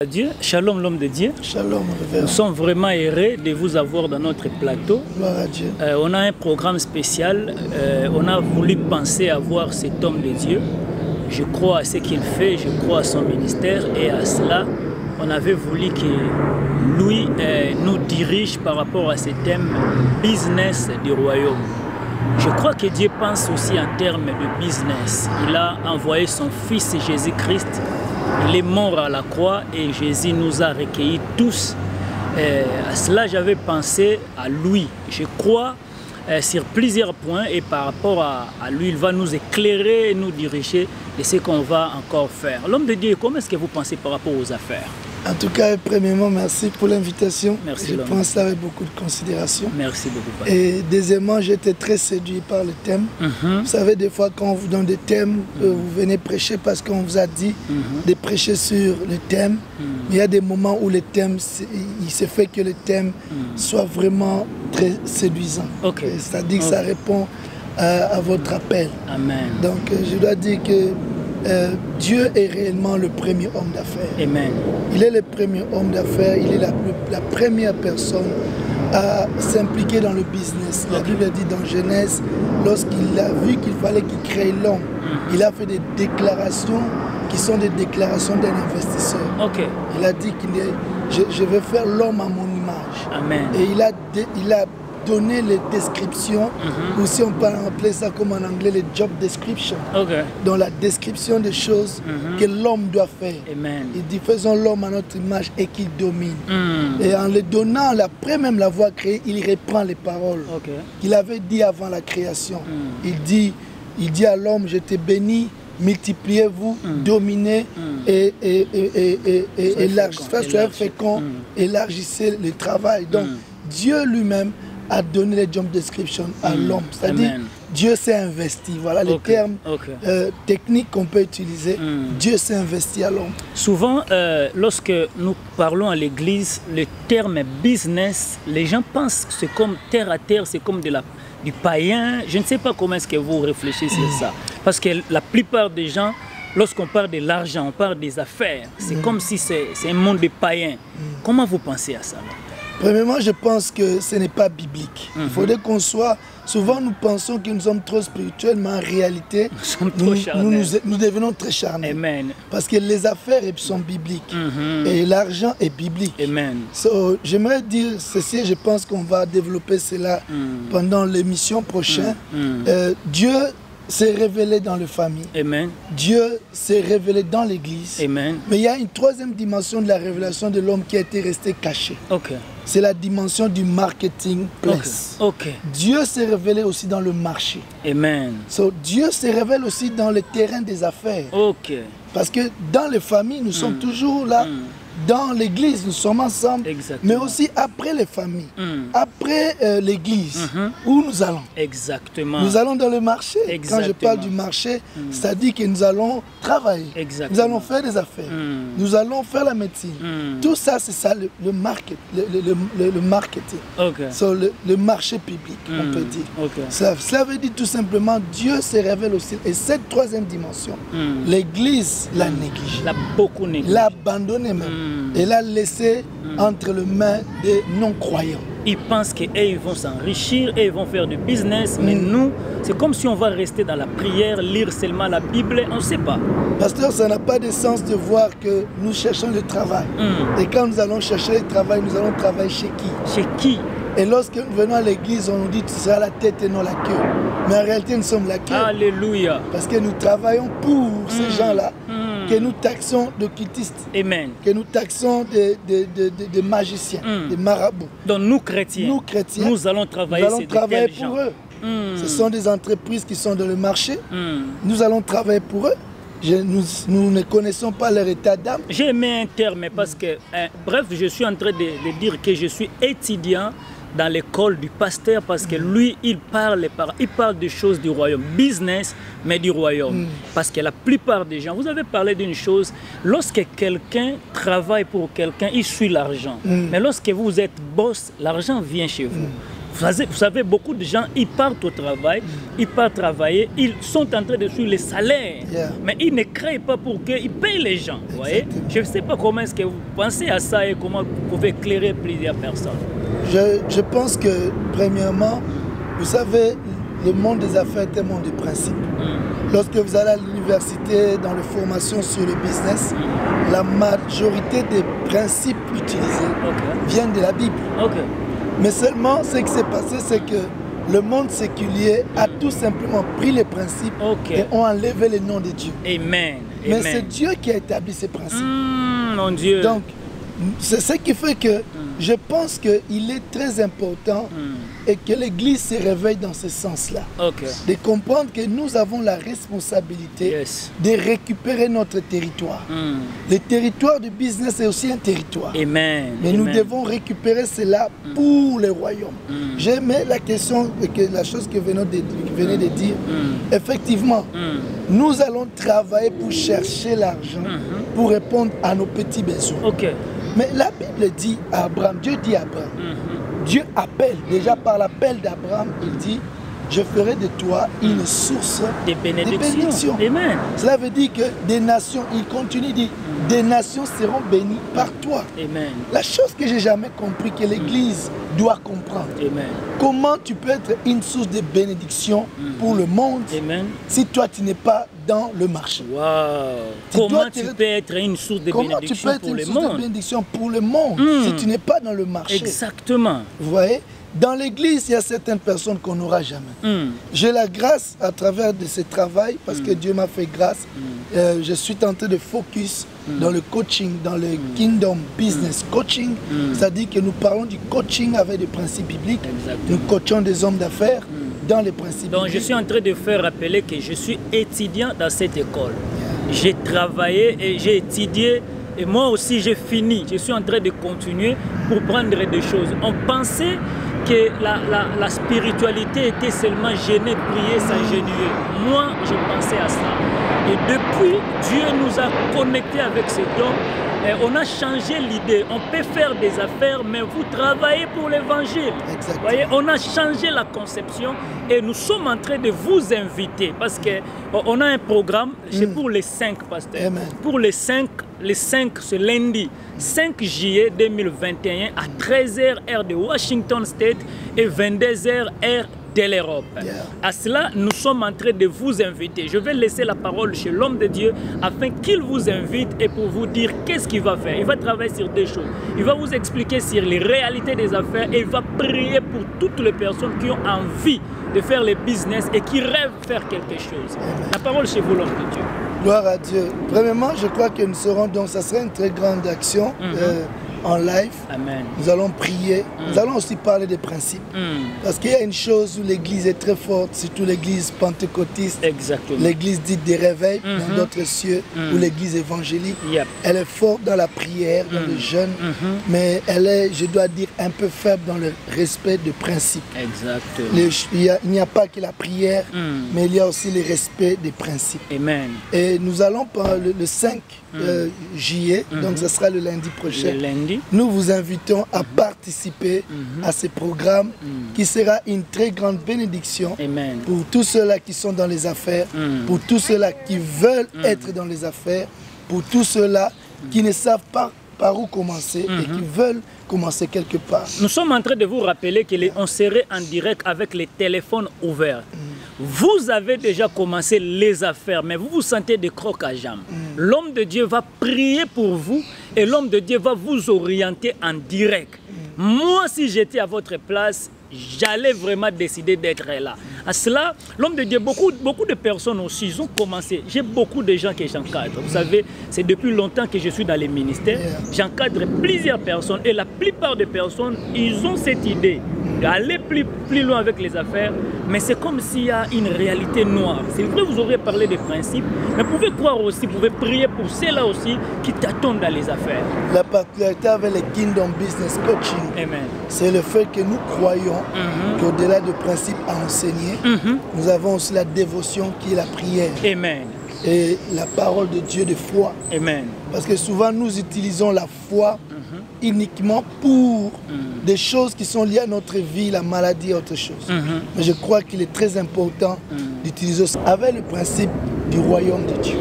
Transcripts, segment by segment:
Dieu, shalom l'homme de Dieu. Shalom, révérend. Nous sommes vraiment heureux de vous avoir dans notre plateau. Gloire à Dieu. On a un programme spécial. On a voulu penser à voir cet homme de Dieu. Je crois à ce qu'il fait, je crois à son ministère et à cela, on avait voulu que lui nous dirige par rapport à ce thème business du royaume. Je crois que Dieu pense aussi en termes de business. Il a envoyé son fils Jésus-Christ. Il est mort à la croix et Jésus nous a recueillis tous. À cela, j'avais pensé à lui. Je crois sur plusieurs points et par rapport à lui, il va nous éclairer et nous diriger de ce qu'on va encore faire. L'homme de Dieu, comment est-ce que vous pensez par rapport aux affaires? En tout cas, premièrement, merci pour l'invitation. Merci. Je prends ça avec beaucoup de considération. Merci beaucoup. Et deuxièmement, j'étais très séduit par le thème. Vous savez, des fois, quand on vous donne des thèmes, vous venez prêcher parce qu'on vous a dit de prêcher sur le thème. Mais il y a des moments où le thème, il se fait que le thème soit vraiment très séduisant. C'est-à-dire que ça répond à votre appel. Amen. Donc, je dois dire que Dieu est réellement le premier homme d'affaires. Amen. Il est le premier homme d'affaires, il est la première personne à s'impliquer dans le business. La Bible dit dans Genèse, lorsqu'il a vu qu'il fallait qu'il crée l'homme, il a fait des déclarations qui sont des déclarations d'un investisseur. Il a dit je vais faire l'homme à mon image. Amen. Et il a donner les descriptions, ou si on peut appeler ça comme en anglais, les job descriptions, dans la description des choses que l'homme doit faire. Amen. Il dit faisons l'homme à notre image et qu'il domine. Et en le donnant, après même l'avoir créé, il reprend les paroles qu'il avait dit avant la création. Il dit à l'homme, je t'ai béni, multipliez-vous, dominez et soyez fécond, élargissez le travail. Donc Dieu lui-même a donné les job descriptions à l'homme. C'est-à-dire, Dieu s'est investi. Voilà les termes techniques qu'on peut utiliser. Dieu s'est investi à l'homme. Souvent, lorsque nous parlons à l'église, le terme business, les gens pensent que c'est comme terre à terre, c'est comme du païen. Je ne sais pas comment est-ce que vous réfléchissez sur ça. Parce que la plupart des gens, lorsqu'on parle de l'argent, on parle des affaires. C'est comme si c'est un monde de païens. Comment vous pensez à ça? Premièrement, je pense que ce n'est pas biblique. Il faudrait qu'on soit... Souvent, nous pensons que nous sommes trop spirituels, mais en réalité, nous devenons très charnels. Amen. Parce que les affaires sont bibliques. Et l'argent est biblique. Amen. J'aimerais dire ceci, je pense qu'on va développer cela pendant l'émission prochaine. Dieu s'est révélé dans les familles. Amen. Dieu s'est révélé dans l'église. Amen. Mais il y a une troisième dimension de la révélation de l'homme qui a été restée cachée. C'est la dimension du marketing place. Dieu s'est révélé aussi dans le marché. Amen. Dieu se révèle aussi dans le terrain des affaires. Parce que dans les familles, nous sommes toujours là. Dans l'église, nous sommes ensemble, mais aussi après les familles, après l'église, où nous allons. Nous allons dans le marché. Quand je parle du marché, c'est-à-dire que nous allons travailler, nous allons faire des affaires, nous allons faire la médecine. Tout ça, c'est ça le marketing, le marché public, on peut dire. Cela veut dire tout simplement, Dieu se révèle aussi. Et cette troisième dimension, l'église l'a négligée, l'a abandonnée même. Et l'a laissé entre les mains des non-croyants. Ils pensent qu'ils vont s'enrichir et ils vont faire du business, mais nous, c'est comme si on va rester dans la prière, lire seulement la Bible, on ne sait pas. Pasteur, ça n'a pas de sens de voir que nous cherchons le travail. Et quand nous allons chercher le travail, nous allons travailler chez qui? Chez qui? Et lorsque nous venons à l'église, on nous dit que tu seras la tête et non la queue. Mais en réalité, nous sommes la queue. Alléluia. Parce que nous travaillons pour ces gens-là. Que nous taxons de cultistes, que nous taxons de magiciens, de marabouts. Donc nous chrétiens, nous allons travailler pour eux. Ce sont des entreprises qui sont dans le marché. Nous allons travailler pour eux. Nous ne connaissons pas leur état d'âme. J'ai aimé un terme parce que, bref, je suis en train de dire que je suis étudiant dans l'école du pasteur parce que lui, il parle des choses du royaume, business, mais du royaume. Parce que la plupart des gens, vous avez parlé d'une chose, lorsque quelqu'un travaille pour quelqu'un, il suit l'argent. Mais lorsque vous êtes boss, l'argent vient chez vous. Vous savez, beaucoup de gens, ils partent au travail, ils partent travailler, ils sont en train de suivre les salaires, mais ils ne créent pas pour qu'ils payent les gens. Vous voyez? Je ne sais pas comment est-ce que vous pensez à ça et comment vous pouvez éclairer plusieurs personnes. Je pense que, premièrement, vous savez, le monde des affaires est un monde de principes. Lorsque vous allez à l'université, dans les formations sur le business, la majorité des principes utilisés viennent de la Bible. Mais seulement, ce qui s'est passé, c'est que le monde séculier a tout simplement pris les principes et ont enlevé le nom de Dieu. Amen. Mais c'est Dieu qui a établi ces principes. Mon Dieu. Donc, c'est ce qui fait que je pense qu'il est très important et que l'Église se réveille dans ce sens-là. De comprendre que nous avons la responsabilité de récupérer notre territoire. Le territoire du business est aussi un territoire. Mais nous devons récupérer cela pour le royaume. J'aimais la question, la chose que vous venez de dire. Effectivement, nous allons travailler pour chercher l'argent, pour répondre à nos petits besoins. Mais la Bible dit à Abraham, Dieu dit à Abraham, Dieu appelle, déjà par l'appel d'Abraham, il dit, je ferai de toi une source de bénédiction. Amen. Cela veut dire que des nations, il continue de dire, des nations seront bénies par toi. Amen. La chose que j'ai jamais compris, que l'Église doit comprendre. Amen. Comment tu peux être une source de bénédiction pour le monde si toi tu n'es pas dans le marché. Comment tu peux être une source de bénédiction pour le monde si tu n'es pas dans le marché? Exactement. Vous voyez? Dans l'église, il y a certaines personnes qu'on n'aura jamais. J'ai la grâce à travers de ce travail, parce que Dieu m'a fait grâce. Je suis tenté de focus dans le coaching, dans le Kingdom Business Coaching. C'est-à-dire que nous parlons du coaching avec des principes bibliques. Nous coachons des hommes d'affaires dans les principes bibliques. Je suis en train de faire rappeler que je suis étudiant dans cette école. J'ai travaillé et j'ai étudié. Et moi aussi, j'ai fini. Je suis en train de continuer pour prendre des choses. On pensait que la spiritualité était seulement gêner, prier, s'agenouiller. Moi, je pensais à ça. Et depuis, Dieu nous a connectés avec ce don. Et on a changé l'idée. On peut faire des affaires, mais vous travaillez pour l'évangile. Voyez, on a changé la conception et nous sommes en train de vous inviter parce qu'on a un programme, c'est pour les 5 pasteurs. Pour les 5, ce lundi, 5 juillet 2021 à 13h heure de Washington State et 22h heure de l'Europe. À cela, nous sommes en train de vous inviter. Je vais laisser la parole chez l'homme de Dieu afin qu'il vous invite et pour vous dire qu'est-ce qu'il va faire. Il va travailler sur 2 choses. Il va vous expliquer sur les réalités des affaires et il va prier pour toutes les personnes qui ont envie de faire le business et qui rêvent de faire quelque chose. La parole chez vous, l'homme de Dieu. Gloire à Dieu. Premièrement, je crois que nous serons donc, ça sera une très grande action en live. Amen. Nous allons prier. Nous allons aussi parler des principes. Parce qu'il y a une chose où l'église est très forte, surtout l'église pentecôtiste. Exactement. L'église dite des réveils dans d'autres cieux, ou l'église évangélique. Elle est forte dans la prière, dans le jeûne, mais elle est, je dois dire, un peu faible dans le respect des principes. Exactement. Il n'y a pas que la prière, mais il y a aussi le respect des principes. Amen. Et nous allons parler le 5 juillet, donc ce sera le lundi prochain. Le lundi. Nous vous invitons à participer à ce programme qui sera une très grande bénédiction pour tous ceux-là qui sont dans les affaires, pour tous ceux-là qui veulent être dans les affaires, pour tous ceux-là qui ne savent pas par où commencer et qui veulent commencer quelque part. Nous sommes en train de vous rappeler qu'on serait en direct avec les téléphones ouverts. Vous avez déjà commencé les affaires, mais vous vous sentez de crocs à jambes. L'homme de Dieu va prier pour vous et l'homme de Dieu va vous orienter en direct. Moi, si j'étais à votre place, j'allais vraiment décider d'être là. À cela, l'homme de Dieu, beaucoup de personnes aussi, ils ont commencé. J'ai beaucoup de gens que j'encadre. Vous savez, c'est depuis longtemps que je suis dans les ministères. J'encadre plusieurs personnes et la plupart des personnes, ils ont cette idée d'aller plus loin avec les affaires, mais c'est comme s'il y a une réalité noire. C'est vrai, vous aurez parlé des principes, mais vous pouvez croire aussi, vous pouvez prier pour ceux-là aussi qui t'attendent dans les affaires. La particularité avec le Kingdom Business Coaching, c'est le fait que nous croyons qu'au-delà du principe à enseigner, nous avons aussi la dévotion qui est la prière. Amen. Et la parole de Dieu de foi. Amen. Parce que souvent nous utilisons la foi uniquement pour des choses qui sont liées à notre vie, la maladie et autre chose. Mais je crois qu'il est très important d'utiliser ça avec le principe du royaume de Dieu.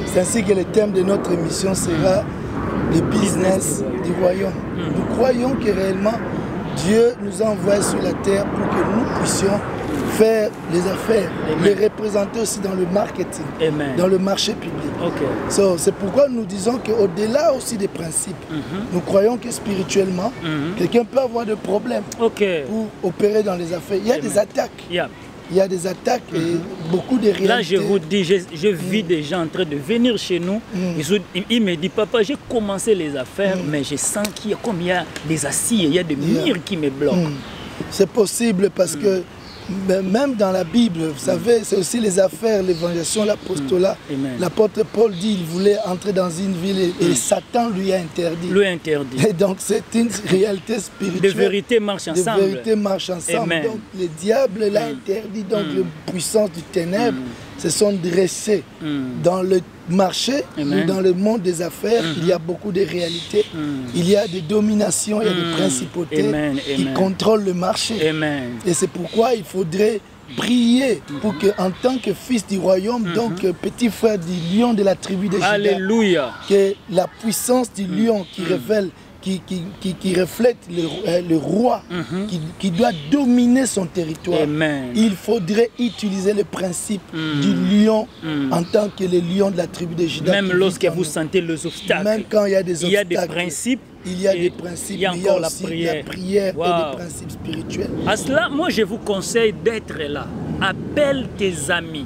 C'est ainsi que le thème de notre émission sera le business du royaume. Nous croyons que réellement Dieu nous a envoyés sur la terre pour que nous puissions faire les affaires, les représenter aussi dans le marketing, dans le marché public. C'est pourquoi nous disons qu'au-delà aussi des principes, nous croyons que spirituellement, quelqu'un peut avoir des problèmes pour opérer dans les affaires. Il y a des attaques. Il y a des attaques et beaucoup de réalités. Là, je vous dis, je vis des gens en train de venir chez nous. Ils me disent, papa, j'ai commencé les affaires, mais je sens qu'il y a comme il y a des aciers, il y a des murs qui me bloquent. C'est possible parce que même dans la Bible, vous savez, c'est aussi les affaires, l'évangélisation, l'apostolat. L'apôtre Paul dit qu'il voulait entrer dans une ville et Satan lui a interdit. Et donc c'est une réalité spirituelle. De vérité marche ensemble. De vérité marche ensemble. Donc le diable l'a interdit. Donc les puissances du ténèbre se sont dressées dans le marché ou dans le monde des affaires. Il y a beaucoup de réalités. Il y a des dominations, il y a des principautés qui contrôlent le marché. Et c'est pourquoi il faudrait prier pour que, en tant que fils du royaume, donc petit frère du lion de la tribu de Juda, que la puissance du lion qui révèle, qui reflète le roi, qui doit dominer son territoire. Il faudrait utiliser le principe du lion en tant que le lion de la tribu de Juda. Même lorsque vous sentez les obstacles, même quand il y a des obstacles, il y a des principes. Il y a des principes, il y a encore la prière et des principes spirituels. À cela, moi je vous conseille d'être là. Appelle tes amis.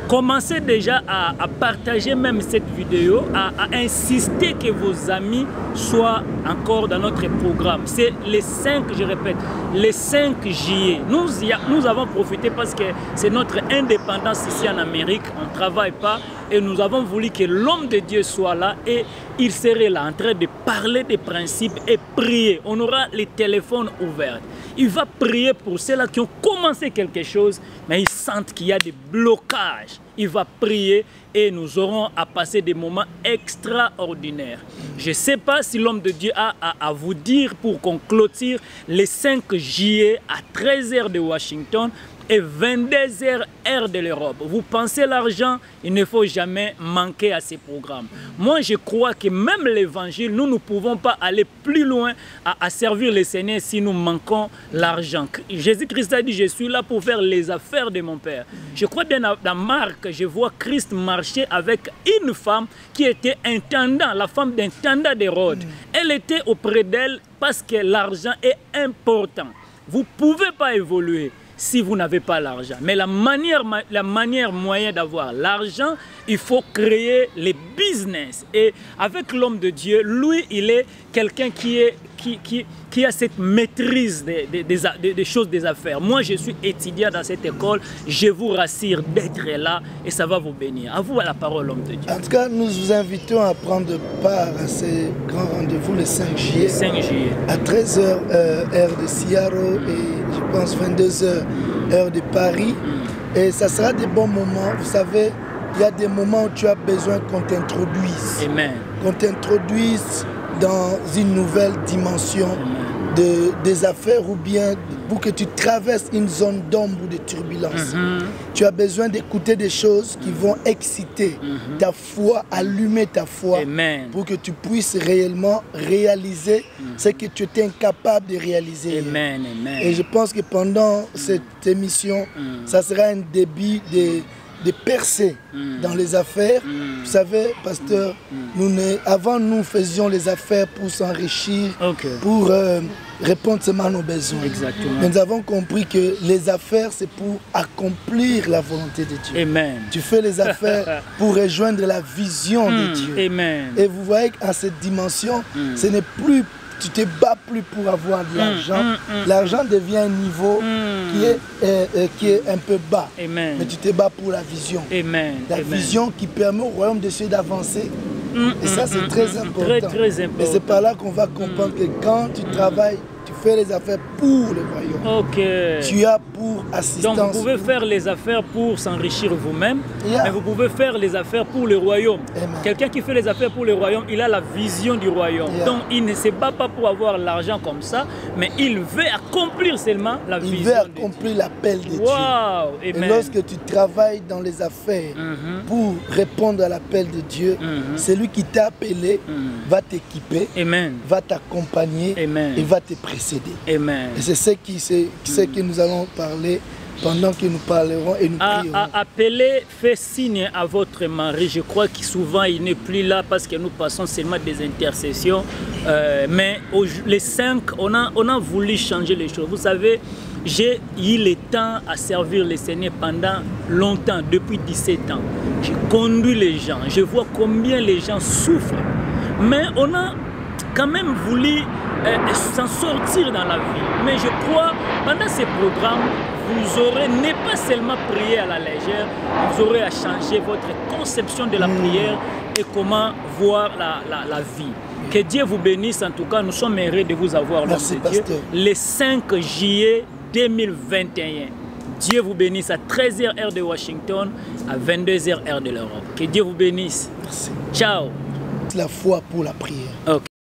Commencez déjà à partager même cette vidéo, à insister que vos amis soient encore dans notre programme. C'est les 5, je répète, les 5 juillet. Nous avons profité parce que c'est notre indépendance ici en Amérique. On ne travaille pas et nous avons voulu que l'homme de Dieu soit là et il serait là en train de parler des principes et prier. On aura les téléphones ouverts. Il va prier pour ceux-là qui ont commencé quelque chose, mais ils sentent qu'il y a des blocages. Il va prier et nous aurons à passer des moments extraordinaires. Je ne sais pas si l'homme de Dieu a à vous dire pour qu'on clôture les 5 juillet à 13 h de Washington et 22 h heure de l'Europe. Vous pensez l'argent, il ne faut jamais manquer à ces programmes. Moi, je crois que même l'évangile, nous ne pouvons pas aller plus loin à servir le Seigneur si nous manquons l'argent. Jésus-Christ a dit, je suis là pour faire les affaires de mon Père. Je crois bien dans Marc, je vois Christ marcher avec une femme qui était intendant, la femme d'intendant d'Hérode. Elle était auprès d'elle parce que l'argent est important. Vous ne pouvez pas évoluer si vous n'avez pas l'argent. Mais la manière moyen d'avoir l'argent, il faut créer les business. Et avec l'homme de Dieu, lui, il est quelqu'un qui a cette maîtrise des choses des affaires. Moi, je suis étudiant dans cette école. Je vous rassure d'être là et ça va vous bénir. À vous la parole, l'homme de Dieu. En tout cas, nous vous invitons à prendre part à ce grand rendez-vous le 5 juillet. 5 juillet. À 13 h, heure de Seattle et je pense 22 h, heure de Paris. Et ça sera des bons moments. Vous savez, il y a des moments où tu as besoin qu'on t'introduise. Amen. Qu'on t'introduise dans une nouvelle dimension des affaires ou bien pour que tu traverses une zone d'ombre ou de turbulence. Tu as besoin d'écouter des choses qui vont exciter ta foi, allumer ta foi pour que tu puisses réellement réaliser ce que tu étais incapable de réaliser. Et je pense que pendant cette émission, ça sera un début de percer dans les affaires. Vous savez, pasteur, avant nous faisions les affaires pour s'enrichir, pour répondre seulement à nos besoins. Mais nous avons compris que les affaires, c'est pour accomplir la volonté de Dieu. Tu fais les affaires pour rejoindre la vision de Dieu. Et vous voyez qu'à cette dimension, ce n'est plus, tu ne te bats plus pour avoir de l'argent. L'argent devient un niveau qui est un peu bas. Mais tu te bats pour la vision. La vision qui permet au royaume de Dieu d'avancer. Et ça, c'est très important. Et c'est par là qu'on va comprendre que quand tu travailles, tu fais les affaires pour le royaume. Ok. Tu as pour assistance. Donc vous pouvez faire les affaires pour s'enrichir vous-même, mais vous pouvez faire les affaires pour le royaume. Quelqu'un qui fait les affaires pour le royaume, il a la vision du royaume. Donc il ne se bat pas pour avoir l'argent comme ça, mais il veut accomplir seulement la vision. Il veut accomplir l'appel de Dieu. Et lorsque tu travailles dans les affaires pour répondre à l'appel de Dieu, celui qui t'a appelé va t'équiper, va t'accompagner et va te précéder. Amen. Et c'est ce que nous allons parler pendant que nous parlerons et nous prierons. Appelez, faites signe à votre mari. Je crois que souvent il n'est plus là parce que nous passons seulement des intercessions. Mais les 5, on a voulu changer les choses. Vous savez, j'ai eu le temps à servir le Seigneur pendant longtemps, depuis 17 ans. Je conduis les gens, je vois combien les gens souffrent. Mais on a quand même voulu s'en sortir dans la vie. Mais je crois, pendant ces programmes, vous aurez, n'est pas seulement prier à la légère, vous aurez à changer votre conception de la prière et comment voir la vie. Que Dieu vous bénisse. En tout cas, nous sommes heureux de vous avoir, l'homme de Dieu, le 5 juillet 2021. Dieu vous bénisse à 13h heure de Washington, à 22h heure de l'Europe. Que Dieu vous bénisse. Merci. Ciao. La foi pour la prière. Okay.